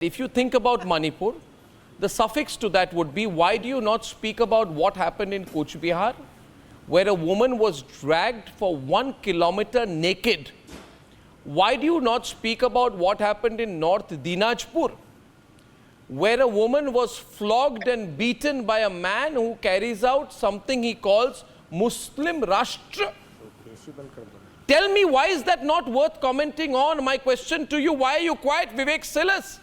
If you think about Manipur, the suffix to that would be, why do you not speak about what happened in Cooch Behar, where a woman was dragged for 1 kilometer naked? Why do you not speak about what happened in North Dinajpur, where a woman was flogged and beaten by a man who carries out something he calls Muslim Rashtra? Tell me, why is that not worth commenting on? My question to you, why are you quiet, Vivek Silas?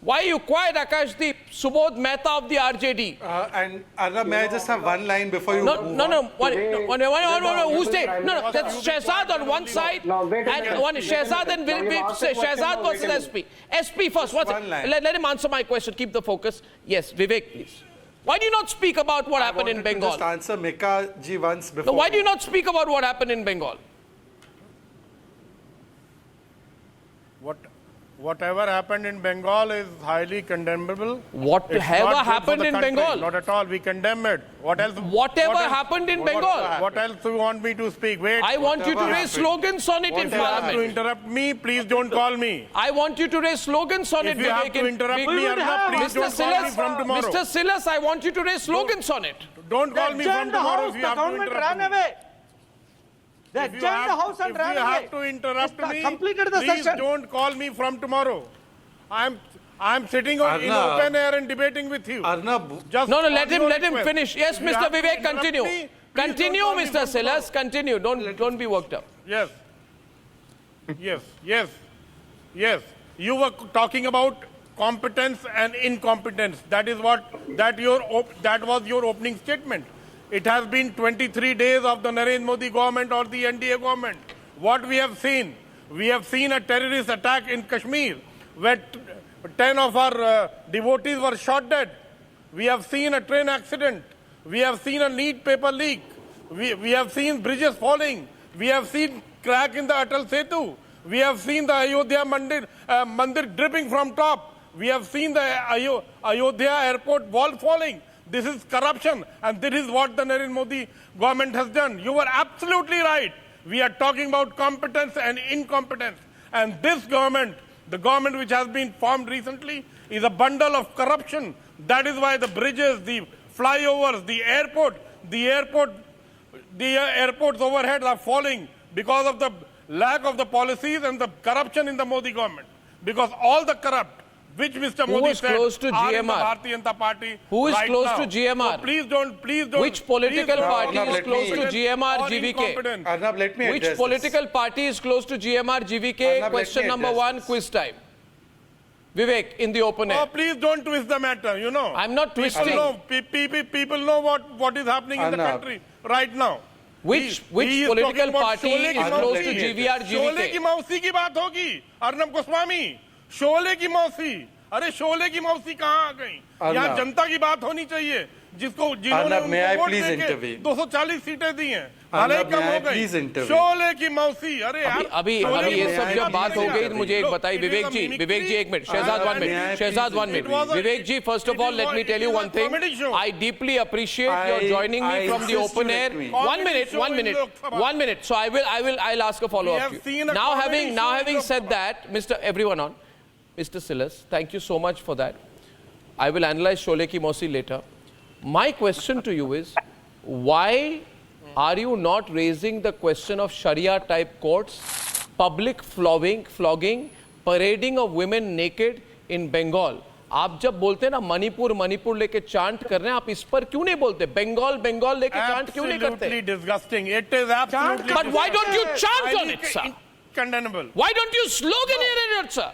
Why are you quiet, Akashdeep, Subodh Mehta of the RJD? And Arnab, may I just have one line before you move on? No, who's there? No, that's Shehzad on one side, and one Shehzad and will be Shehzad versus SP. SP first, let him answer my question, keep the focus. Yes, Vivek, please. Why do you not speak about what happened in Bengal? Just answer Meka ji once before. No, why do you not speak about what happened in Bengal? Whatever happened in Bengal is highly condemnable. Whatever happened in Bengal? Not at all. We condemn it. What else? Whatever happened in Bengal? What else do you want me to speak? Wait. I want you to raise slogans on it in If you have to Parliament. interrupt me, please don't call me. I want you to raise slogans on it. If you have to interrupt me, Arnab, please don't call me from tomorrow. Mr. Silas, I want you to raise slogans on it. Don't call me from tomorrow if you have to interrupt me. They adjourned the House and ran away. If you have to interrupt me, completed the please session. don't call me from tomorrow. I'm sitting in open air and debating with you. Arnab, Just No, let him finish. Yes, Mr. Vivek, continue. Continue, Mr. Silas, continue. Don't be worked up. Yes. Yes. You were talking about competence and incompetence. That was your opening statement. It has been 23 days of the Narendra Modi government or the NDA government. What we have seen a terrorist attack in Kashmir where 10 of our devotees were shot dead. We have seen a train accident. We have seen a lead paper leak. We have seen bridges falling. We have seen crack in the Atal Setu. We have seen the Ayodhya Mandir dripping from top. We have seen the Ayodhya airport wall falling. This is corruption, and this is what the Narendra Modi government has done. You were absolutely right. We are talking about competence and incompetence. And this government, the government which has been formed recently, is a bundle of corruption. That is why the bridges, the flyovers, the airport's overheads are falling because of the lack of the policies and the corruption in the Modi government. Because all the corrupt, which Mr. Modi said, close to are in the GMR? Bharatiya Janata Party. Who is right close now. to GMR? So please don't. Which political party is close to Incompetent GMR, or GVK? incompetent. Arnab, let me address Which this. political party is close to GMR, GVK? Arnab, Question let me number address one, this. quiz time. Vivek, in the open air. Oh, please don't twist the matter, you know. I'm not twisting. People know what is happening in the Arnab. country right now. Which He is political talking about party Sholay ki is Arnab, close let to me GVR, Sholay की GVK? मौसी की बात होगी अर्नब गोस्वामी शोले की मौसी अरे शोले की मौसी कहाँ आ गई यहाँ जनता की बात होनी चाहिए जिन्होंने Arnab, may I उनको वोट please देके intervene? 240 सीटें दी हैं Arnab, भले कम may हो I गई please intervene? शोले की मौसी अरे यार अभी शोले की ये मौसी सब की जब बात हो गई नहीं तो मुझे एक Look, बताइए it is a Vivek ji एक minute mimicry. Shahzad 1 May I minute please Shahzad 1 minute It was a- Vivek ji first of it all is let a- me it tell you is a one thing comedy show. I deeply appreciate your joining me I from the insist open you air let me. one minute so I'll ask a follow We up have to you seen a now comedy having show in said Lok Sabha. that Mr. Silas, thank you so much for that. I will analyze Sholay Ki Mausi later. My question to you is, why are you not raising the question of Sharia type courts, public flogging, parading of women naked in Bengal? आप जब बोलते हैं ना मणिपुर लेके chant कर रहे हैं, आप इस पर क्यों नहीं बोलते? बंगाल लेके चांट क्यों नहीं करते? Absolutely disgusting. It is absolutely But why don't you chant on highly it, sir? condemnable. Why don't you slogan it, sir?